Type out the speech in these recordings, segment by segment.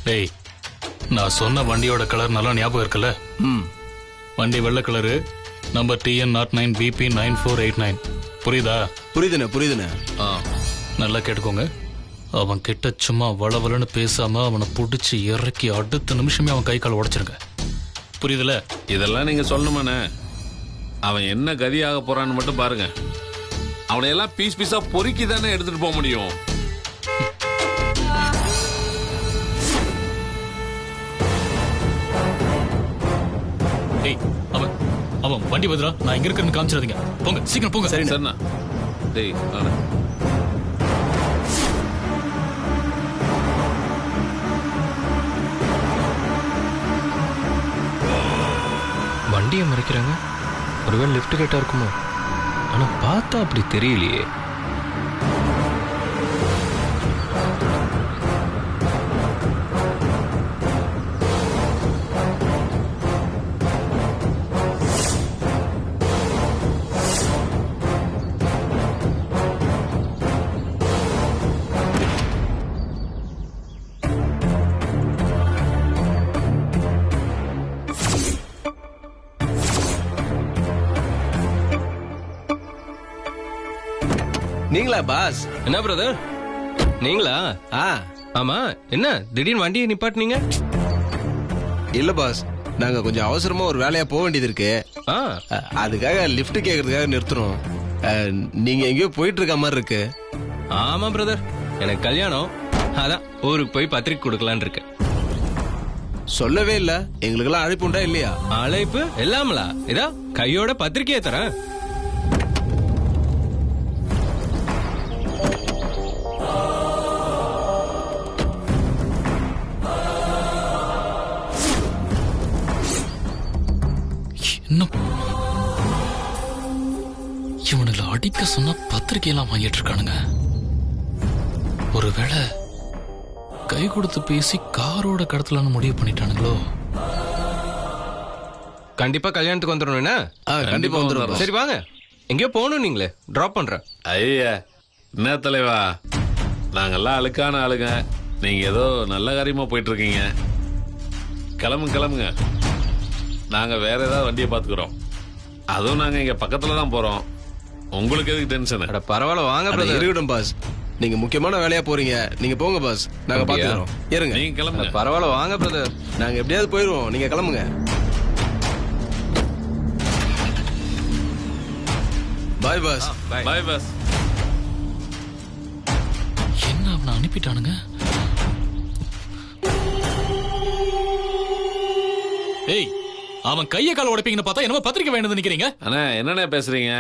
டேய், நான் சொன்ன வண்டியோட கலர் நல்லா ஞாபகம் இருக்குல்ல? வண்டி வெள்ளை கலரு, நம்பர் TN09 BP 9489. புரியுதா? புரியுதுண்ணே. நல்லா கேட்டுக்கோங்க. அவன் கிட்ட சும்மா வளவலன்னு பேசாம அவனை புடிச்சு இறக்கி அடுத்த நிமிஷமே அவன் கை கால் உடைச்சிருங்க. புரியுதுல? இதெல்லாம் நீங்க சொல்லணுமாண்ணே? அவன் என்ன கதியாக போறான்னு மட்டும் பாருங்க. அவனை எல்லாம் பீஸ் பீஸா பொறுக்கி தானே எடுத்துட்டு போக முடியும். டேய், அவன் வண்டி பதிலா நான் இங்க இருக்கேன்னு காமிச்சிடாதீங்க. போங்க, சீக்கிரம் போங்க. சரி சரிண்ணா. டேய் வாண்ணே. வண்டியை மறைக்கிறாங்க. ஒருவேளை லிஃப்ட் கேட்டா இருக்குமோ? ஆனா பார்த்தா அப்படி தெரியலையே. நீங்களா பாஸ்? என்ன பிரதர், நீங்களா? ஆமா, என்ன திடீர்னு வண்டியை நிப்பாட்டினீங்க? இல்ல பாஸ், நாங்க கொஞ்சம் அவசரமா ஒரு வேலையா போக வேண்டியது இருக்கு. அதுக்காக லிஃப்ட் கேக்குறதுக்காக நிறுத்துறோம். நீங்க எங்கேயோ போயிட்டு இருக்க மாதிரி இருக்கு. ஆமா பிரதர், எனக்கு கல்யாணம். அதான் ஊருக்கு போய் பத்திரிக்கை கொடுக்கலான்னு இருக்கேன். சொல்லவே இல்ல. எங்களுக்கெல்லாம் அழைப்பு உண்டா இல்லையா? அழைப்பு எல்லாமலா? இதா கையோட பத்திரிக்கையை தரேன். இவனுங்களை அடிக்க சொன்னா பத்திரிகையெல்லாம் வாங்கிட்டு இருக்கானுங்க. ஒருவேளை கை கொடுத்து பேசி காரோட கடத்தலான்னு முடிவு பண்ணிட்டானுங்களோ? கண்டிப்பா கல்யாணத்துக்கு வந்துடணும். கண்டிப்பா வந்துடும். சரி வாங்க, எங்கேயோ போகணும். நீங்களே டிராப் பண்றேன். ஐயா என்ன தலைவா, நாங்கெல்லாம் அழுக்கான ஆளுங்க. நீங்க ஏதோ நல்ல காரியமா போயிட்டு இருக்கீங்க. கிளம்புங்க. நாங்க வேற ஏதாவது வண்டியை பாத்துக்கிறோம். அதுவும் நாங்க இங்க பக்கத்துல தான் போறோம். உங்களுக்கு எதுக்கு டென்ஷன்? பரவாயில்ல, வாங்க பிரதர். இருக்கட்டும் பாஸ், நீங்க முக்கியமான வேலையா போறீங்க. நீங்க போங்க பாஸ், நாங்க பாத்துக்கிறோம். இருங்க, நீங்க கிளம்புங்க. பரவாயில்ல, வாங்க பிரதர். நாங்க எப்படியாவது போயிருவோம். நீங்க கிளம்புங்க. பாய் பாஸ். பாய் பாஸ். என்ன அவனை அனுப்பிட்டானுங்க? ஏய், அவன் கைய கால உடைப்பீங்கன்னு பார்த்தா என்னமோ பத்திரிக்கை வேணும்னு நினைக்கிறீங்க? அண்ணா என்னண்ணே பேசுறீங்க?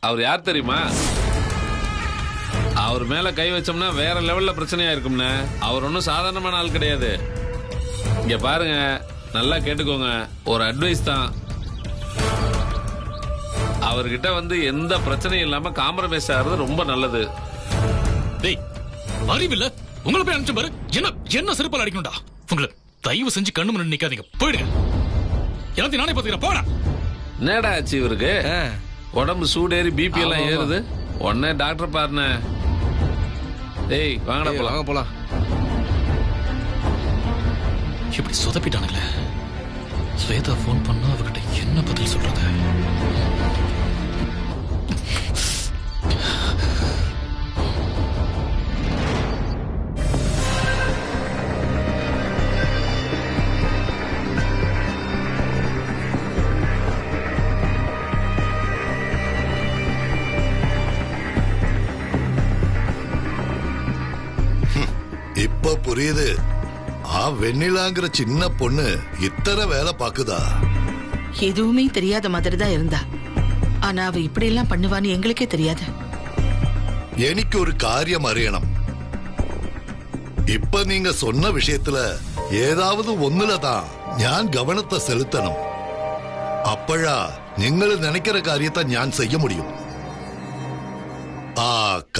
அவர் யார் தெரியுமா? அவர் மேல கை வச்சோம்னா வேற லெவல்ல பிரச்சனையா இருக்கும்ண்ணே. அவர் ஒன்றும் சாதாரணமான ஆள் கிடையாது. இங்க பாருங்க, நல்லா கேட்டுக்கோங்க, ஒரு அட்வைஸ் தான். அவர்கிட்ட வந்து எந்த பிரச்சனையும் இல்லாம காம்ப்ரமைஸ் ஆகிறது ரொம்ப நல்லது. டேய், அறிவில்ல உங்களை போய் அனுப்பிச்சு பாரு. என்ன செருப்பால் அடிக்கணும்டா உங்களை? தயவு செஞ்சு கண்ணு முன்னாடி நிக்காதீங்க, போயிடுங்க. எல்லாத்தையும் நானே பாத்துக்கிறேன், போடா. என்னடா ஆச்சு இவருக்கு? உடம்பு சூடேறி பிபி எல்லாம் ஏறுது. உடனே டாக்டர் பாருண்ண. டேய் வாங்கடா போலாம். போலாம். இப்படி சொதப்பிட்டானுங்களே. ஸ்வேதா போன் பண்ணா அவகிட்ட என்ன பதில் சொல்றது? இப்ப புரியுது. வெண்ணிலாங்கிற சின்ன பொண்ணு இத்தனை வேலை பாக்குதா? எதுவுமே தெரியாத மாதிரி தான் இருந்தா. ஆனா அவ இப்படி எல்லாம் பண்ணுவான்னு எங்களுக்கே தெரியாது. எனக்கு ஒரு காரியம் அறியணும். இப்ப நீங்க சொன்ன விஷயத்துல ஏதாவது ஒண்ணுலதான் ஞான் கவனத்தை செலுத்தணும். அப்பழா നിങ്ങൾ நினைக்கிற காரியத்தை ஞான் செய்ய முடியும்.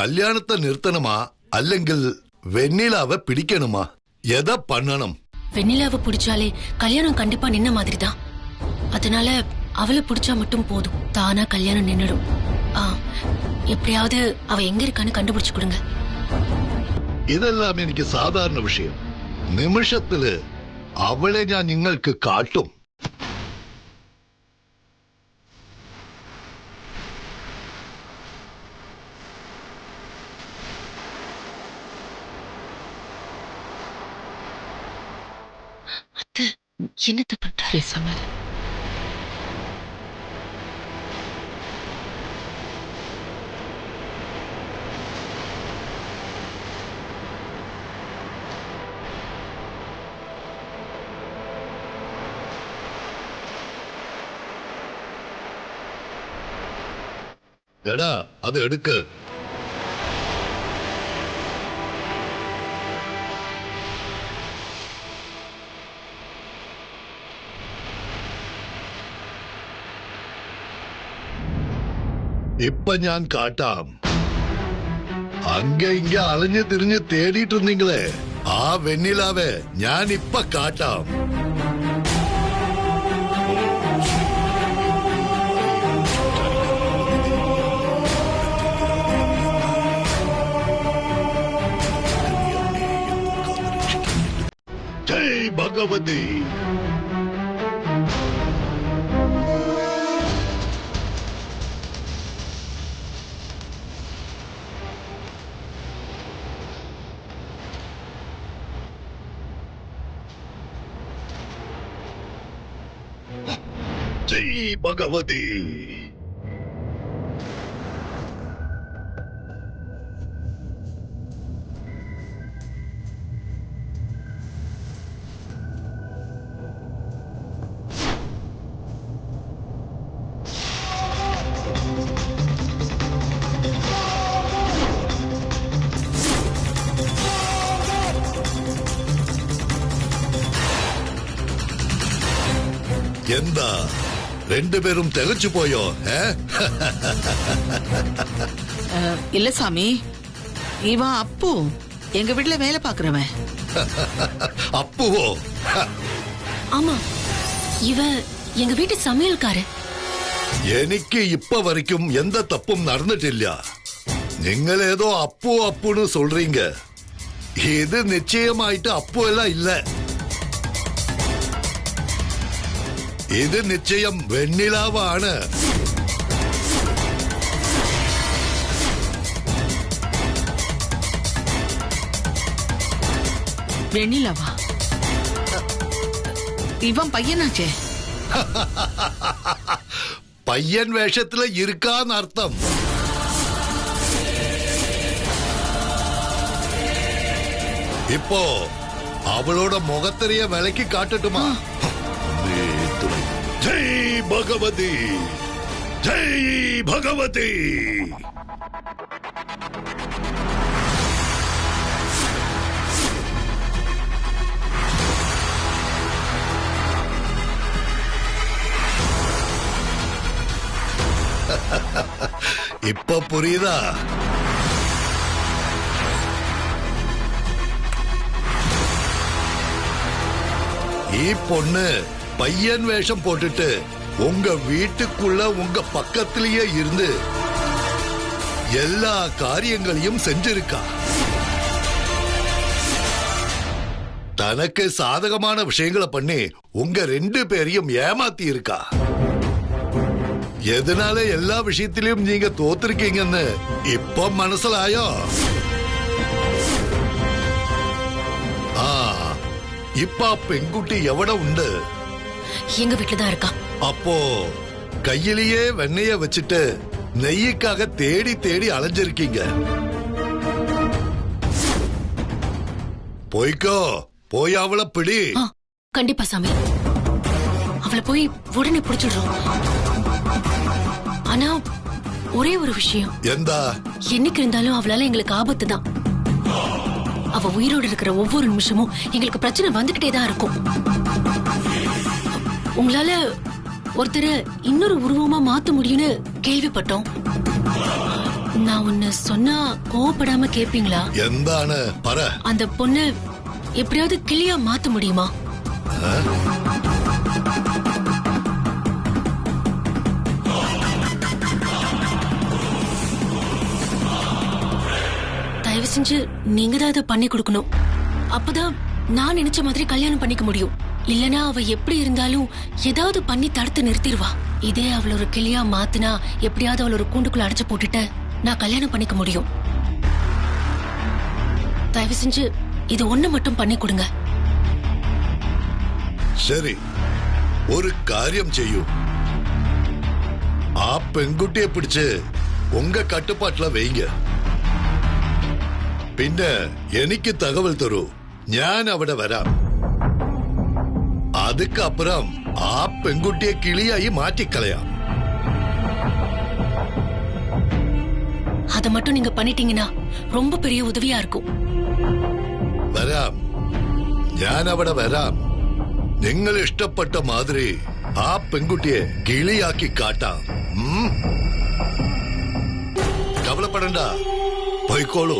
கல்யாணத்தை நிறுத்தணுமா അല്ലെങ്കിൽ வெண்ணிலாவை பிடிக்கணுமா? எதை பண்ணணும்? வெண்ணிலாவை பிடிச்சாலே கல்யாணம் கண்டிப்பா நின்ன மாதிரி தான். அதனால அவளை பிடிச்சா மட்டும் போதும், தானா கல்யாணம் நின்னுடும். எப்படியாவது அவ எங்க இருக்கான்னு கண்டுபிடிச்சு கொடுங்க. இதெல்லாம் எனக்கு சாதாரண விஷயம். നിമിഷത്തില് അവളെ ഞാൻ നിങ്ങൾക്ക് കാട്ടും. என்னத்த பண்றாரு? பேசாம இரு. എടാ അത് എടുക്ക്. ഇപ്പൊ ഞാൻ കാട്ടാം. അങ്ക ഇങ്ക അലഞ്ഞു തിരിഞ്ഞ് തേടിയിട്ടിരുന്നീങ്ങളെ ആ വെണ്ണിലാവെ ഞാൻ ഇപ്പൊ കാട്ടാം. ജയ് ഭഗവതി. ജയ് ഭഗവതി. എന്താ രണ്ടുപേരും തികച്ചു പോയോ? இல்ல சாமி, இவன் அப்பு, எங்க வீட்டுல வேலை பாக்குறவன். അപ്പുവോ? ஆமா, இவ எங்க வீட்டு சமையல்காரு. എനിക്ക് ഇപ്പൊ വരയ്ക്കും എന്ത തപ്പും നടന്നിട്ടില്ല. നിങ്ങളേതോ അപ്പു അപ്പുന്ന് சொல்றீங்க. ഇത് നിശ്ചയമായിട്ട് അപ്പു എല്ലാം ഇല്ല. ഇത് നിശ്ചയം വെണ്ണിലാവാണ്. வெண்ணிலாவா? இவன் பையனாச்சே. പയ്യൻ വേഷത്തില് ഇരുക്കാന്നർത്ഥം. ഇപ്പോ അവളുടെ മുഖത്തെറിയ വിലക്ക് കാട്ടട്ടുമാ. ജയ് ഭഗവതി, ജയ് ഭഗവതി. ഇപ്പൊ പുരിയുതാ? ഈ പൊണ്ണ് பையன் வேஷம் போட்டுட்டு உங்க வீட்டுக்குள்ள உங்க பக்கத்திலேயே இருந்து எல்லா காரியங்களையும் செஞ்சிருக்கா. தனக்கு சாதகமான விஷயங்களை பண்ணி உங்க ரெண்டு பேரையும் ஏமாத்தி இருக்கா. எதனால எல்லா விஷயத்திலையும் நீங்க தோத்திருக்கீங்கன்னு இப்ப மனசிலாயோ? இப்ப பெண்குட்டி எவட உண்டு? எங்க வீட்டுலதான் இருக்கா. அப்போ கையிலேயே வெண்ணெய வச்சுட்டு நெய்யுக்காக தேடி தேடி அலைஞ்சிருக்கீங்க. போய்க்கோ, போய் அவளை பிடி. கண்டிப்பா சாமி, அவளை போய் உடனே பிடிச்சிடுறோம். ஆனா ஒரே ஒரு விஷயம். எந்தா? என்னைக்கு இருந்தாலும் அவளால எங்களுக்கு ஆபத்து தான். அவ உயிரோடு இருக்கிற ஒவ்வொரு நிமிஷமும் எங்களுக்கு பிரச்சனை வந்துகிட்டே தான் இருக்கும். உங்களால ஒருத்தரை இன்னொரு உருவமா மாத்த முடியும்னு கேள்விப்பட்டோம். நான் ஒன்னு சொன்னா கோவப்படாம கேப்பீங்களா? எந்தானு பர. அந்த பொண்ணு எப்படியாவது கிளியா மாத்த முடியுமா? தயவு செஞ்சு நீங்க தான் அதை பண்ணி கொடுக்கணும். அப்பதான் நான் நினைச்ச மாதிரி கல்யாணம் பண்ணிக்க முடியும். இல்லனா அவ எப்படி இருந்தாலும் ஏதாவது பண்ணி தடுத்து நிறுத்திடுவா. இதே அவள ஒரு கிளியா மாத்தினா எப்படியாவது அவள ஒரு கூண்டுக்குள்ள அடைச்சு போட்டுட்டு நான் கல்யாணம் பண்ணிக்க முடியும். தயவு செஞ்சு இது ஒண்ணு மட்டும் பண்ணி கொடுங்க. சரி, ஒரு காரியம் செய்யும். ആ പെൺകുട്ടിയെ പിടിച്ച് ഉങ്ക കട്ടുപാട്ടില വെയ്ങ്ക. പിന്നെ എനിക്ക് തകവൽ തരൂ, ഞാൻ അവിടെ വരാം. അതുക്കപ്പുറം ആ പെൺകുട്ടിയെ കിളിയായി മാറ്റിക്കളയാം. அத மட்டும் நீங்க பண்ணிட்டீங்கன்னா ரொம்ப பெரிய உதவியா இருக்கும். വരാം, ഞാൻ അവിടെ വരാം. നിങ്ങൾ ഇഷ്ടപ്പെട്ട മാതിരി ആ പെൺകുട്ടിയെ കിളിയാക്കി കാട്ടാം. கவலைப்படண்டா, போய்க்கோளு.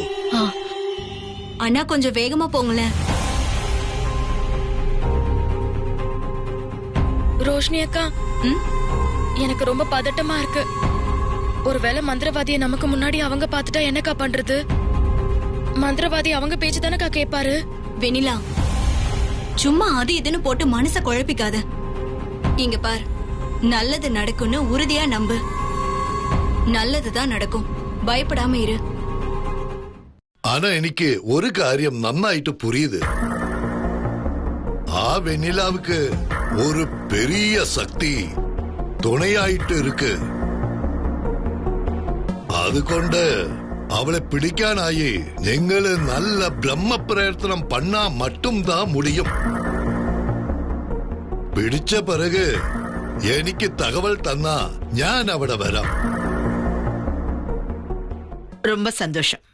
அண்ணா கொஞ்சம் வேகமா போங்களேன். ரோஷினி அக்கா, எனக்கு ரொம்ப பதட்டமா இருக்கு. ஒருவேளை மந்திரவாதியை நமக்கு முன்னாடி அவங்க பாத்துட்டா என்னக்கா பண்றது? மந்திரவாதி அவங்க பேச்சு தானக்கா கேட்பாரு. வெண்ணிலா, சும்மா அது இதுன்னு போட்டு மனச குழப்பிக்காத. இங்க பார், நல்லது நடக்கும்னு உறுதியா நம்பு. நல்லதுதான் நடக்கும், பயப்படாம இரு. ஆனா எனக்கு ஒரு காரியம் நன்னாயிட்டு புரியுது. ஆ வெண்ணிலாவுக்கு ஒரு பெரிய சக்தி துணையாயிட்டு இருக்கு. അതുകൊണ്ട് അവളെ പിടിക്കാനായി നിങ്ങള് നല്ല ബ്രഹ്മപ്രയത്നം പണ്ണാ മറ്റുംതാ മുടിയും. പിടിച്ച പിറക് എനിക്ക് തകവൽ തന്നാ ഞാൻ അവിടെ വരാം. ரொம்ப சந்தோஷம்.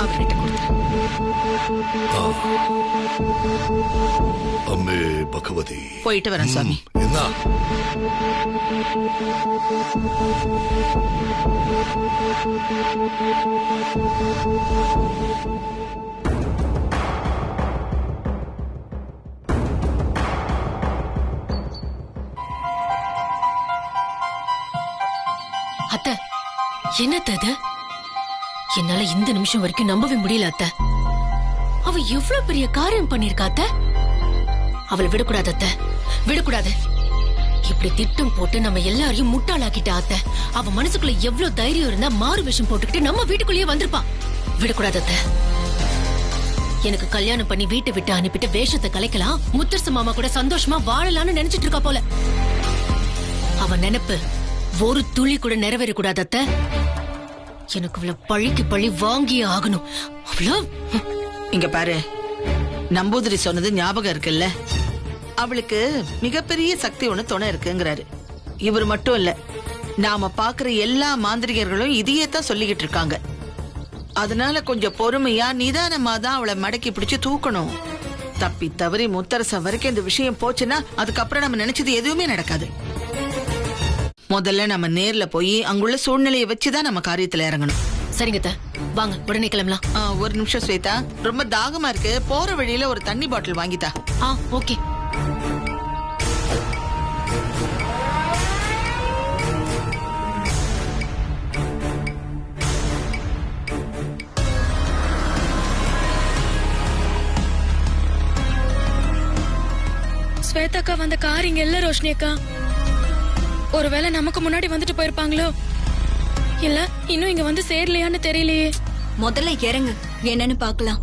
அவர்கிட்ட கொடுத்து. അമ്മേ ഭഗവതി, போயிட்டு வரேன் சுவாமி. എന്നാ அத்தை, என்னத்த இது? என்னால இந்த நிமிஷம் வரைக்கும் நம்பவே முடியல அத்தை. அவ எவ்வளவு பெரிய காரியம் பண்ணிருக்கா அத்தை. அவளை விடக்கூடாது அத்தை, விடக்கூடாது. இப்படி திட்டம் போட்டு நம்ம எல்லாரையும் முட்டாளாக்கிட்டா அத்தை. அவ மனசுக்குள்ள எவ்வளவு தைரியம் இருந்தா மாறு வேஷம் போட்டுக்கிட்டு நம்ம வீட்டுக்குள்ளேயே வந்திருப்பா. விடக்கூடாது அத்தை. எனக்கு கல்யாணம் பண்ணி வீட்டை விட்டு அனுப்பிட்டு வேஷத்தை கலைக்கலாம், முத்தரசு மாமா கூட சந்தோஷமா வாழலாம்னு நினைச்சிட்டு இருக்கா போல. அவ நினைப்பு ஒரு துளி கூட நிறைவேற கூடாது அத்தை. எனக்கு அவள பழிக்கு பழி வாங்கியே ஆகணும். அவ்வளோ இங்க பாரு, நம்பூதிரி சொன்னது ஞாபகம் இருக்குல்ல? அவளுக்கு மிகப்பெரிய சக்தி ஒண்ணு துணை இருக்குங்கிறாரு. இவர் மட்டும் இல்ல, நாம பாக்குற எல்லா மாந்திரிகர்களும் இதையே தான் சொல்லிக்கிட்டு இருக்காங்க. அதனால கொஞ்சம் பொறுமையா நிதானமா தான் அவளை மடக்கி பிடிச்சு தூக்கணும். தப்பி தவறி முத்தரசம் வரைக்கும் இந்த விஷயம் போச்சுன்னா அதுக்கப்புறம் நம்ம நினைச்சது எதுவுமே நடக்காது. முதல்ல நம்ம நேர்ல போய் அங்குள்ள சூழ்நிலையை வச்சுதான் நம்ம காரியத்துல இறங்கணும். சரிங்க அத்தை, வாங்க உடனே கிளம்பலாம். ஒரு நிமிஷம் ஸ்வேதா, ரொம்ப தாகமா இருக்கு. போற வழியில ஒரு தண்ணி பாட்டில் வாங்கித்தா. ஓகே. ஸ்வேதாக்கா வந்த கார் இங்க இல்ல ரோஷினி அக்கா. ஒருவேளை நமக்கு முன்னாடி வந்துட்டு போயிருப்பாங்களோ, இல்ல இன்னும் இங்க வந்து சேரலையான்னு தெரியலையே. முதல்ல இறங்கு, என்னன்னு பாக்கலாம்.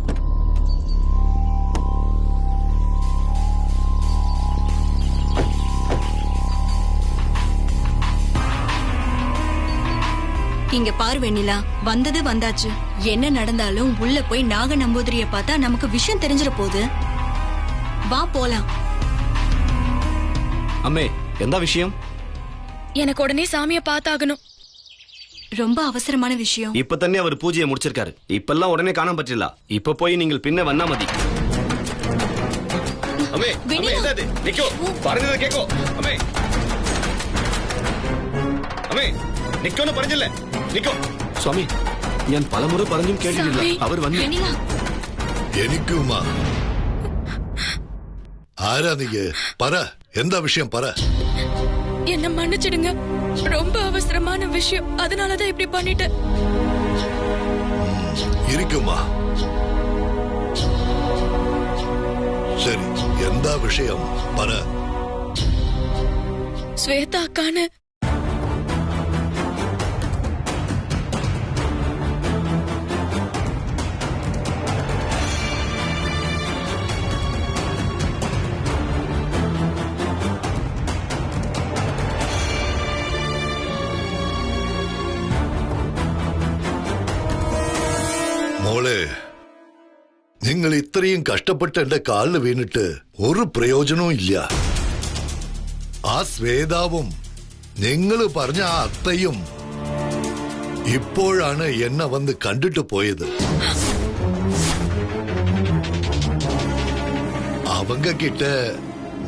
இங்க பாரு வெண்ணிலா, வந்தது வந்தாச்சு. என்ன நடந்தாலும் உள்ள போய் நாக நம்பூதிரிய பார்த்தா நமக்கு விஷயம் தெரிஞ்சிட போகுது. வா போலாம். அம்மே, எந்த விஷயம்? எனக்கு உடனே சாமியை பார்த்தாகணும். ரொம்ப அவசரமான விஷயம். இப்ப தண்ணி அவர் பூஜையை முடிச்சிருக்காரு. இப்பெல்லாம் உடனே காண பற்றில. இப்ப போய் நீங்கள் பின்ன வண்ணா மதி. அம்மே, அம்மே என்னது? நிக்கோ, പറഞ്ഞത് കേക്കോ? அம்மே, அம்மே நிக்கோன்னு പറഞ്ഞില്ല. நிக்கோ. சுவாமி, ഞാൻ പലമുறை പറഞ്ഞും കേട്ടിട്ടില്ല. അവർ വന്നു. வெண்ணிலா, എനിക്കുമാ ആരാ നീ? പറ, എന്താ விஷயம் പറ. என்ன மன்னிச்சிடுங்க, ரொம்ப அவசரமான விஷயம், அதனாலதான் இப்படி பண்ணிட்டேன். ഇരിക്കുമാ. ശരി, എന്താ വിഷയം പറ. ശ്വേത അക്കാണ് മോളെ, നിങ്ങൾ ഇത്രയും കഷ്ടപ്പെട്ട് എന്റെ കാലിൽ വീണിട്ട് ഒരു പ്രയോജനവും ഇല്ല. ആ ശ്വേതാവും നിങ്ങൾ പറഞ്ഞ ആ അത്തയും ഇപ്പോഴാണ് എന്നെ വന്ന് കണ്ടിട്ട് പോയത്. அவங்க கிட்ட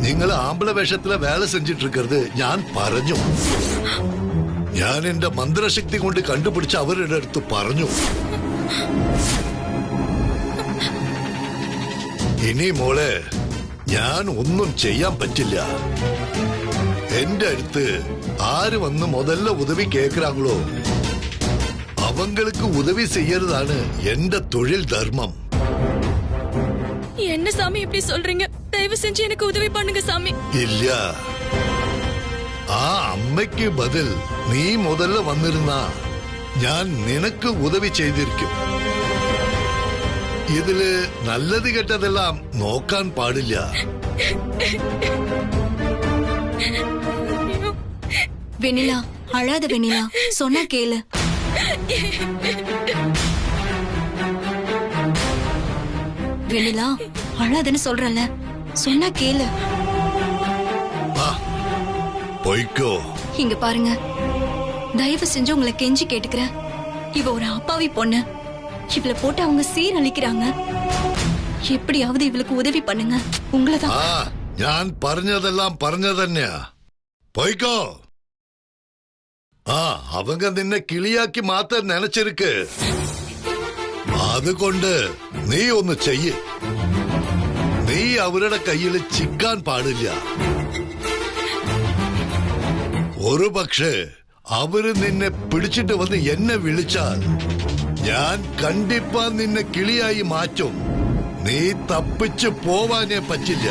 നിങ്ങൾ ആമ്പള വേഷത്തിലെ വേല സെഞ്ചിട്ട് ഇരിക്കരുത് ഞാൻ പറഞ്ഞു. ഞാൻ എന്റെ മന്ത്രശക്തി കൊണ്ട് കണ്ടുപിടിച്ച് അവരുടെ അടുത്ത് പറഞ്ഞു. ഇനി മോളെ, ഞാൻ ഒന്നും ചെയ്യാൻ പറ്റില്ല. എന്റെ അടുത്ത് ആര് വന്ന് മുതല്ല ഉദവി കേൾക്കുறாங்களோ അവங்களுக்கு உதவி செய்யறതാണ് എന്റെ തൊഴിൽ ധർമ്മം. என்ன சாமி இப்படி சொல்றீங்க? தயவு செஞ்சு எனக்கு உதவி பண்ணுங்க சாமி. ഇല്ല, ആ അമ്മയ്ക്ക് ബദൽ നീ മുതല്ല വന്നിരുന്നാ ഞാൻ നിനക്ക് ഉദവി ചെയ്തിരിക്കും. ഇതില് നല്ലത് കെട്ടതെല്ലാം നോക്കാൻ പാടില്ല. வெண்ணிலா, அழாத வெண்ணிலா, சொன்னா கேளு. வெண்ணிலா, அழாதன்னு சொல்றல, சொன்னா கேளு. போய்க்கோ. இங்க பாருங்க, தயவு செஞ்சு உங்களை கெஞ்சி கேட்டுக்கிறேன். இவ ஒரு அப்பாவி பொண்ணு. இவளை போட்டு அவங்க சீரழிக்கிறாங்க. எப்படியாவது இவளுக்கு உதவி பண்ணுங்க. உங்களதான். ഞാൻ പറഞ്ഞതെല്ലാം പറഞ്ഞു തന്നെയാ. പോയിക്കോ. அவங்க നിന്നെ കിളിയാക്കി മാറ്റാൻ നനച്ചിരിക്ക്. അതുകൊണ്ട് നീ ഒന്ന് ചെയ്യ്. നീ അവരുടെ കയ്യിൽ ചിക്കാൻ പാടില്ല. ഒരു പക്ഷേ അവര് നിന്നെ പിടിച്ചിട്ട് വന്ന് എന്നെ വിളിച്ചാൽ ഞാൻ കണ്ടിപ്പാ നിന്നെ കിളിയായി മാറ്റും. നീ തപ്പിച്ചു പോവാനേ പറ്റില്ല.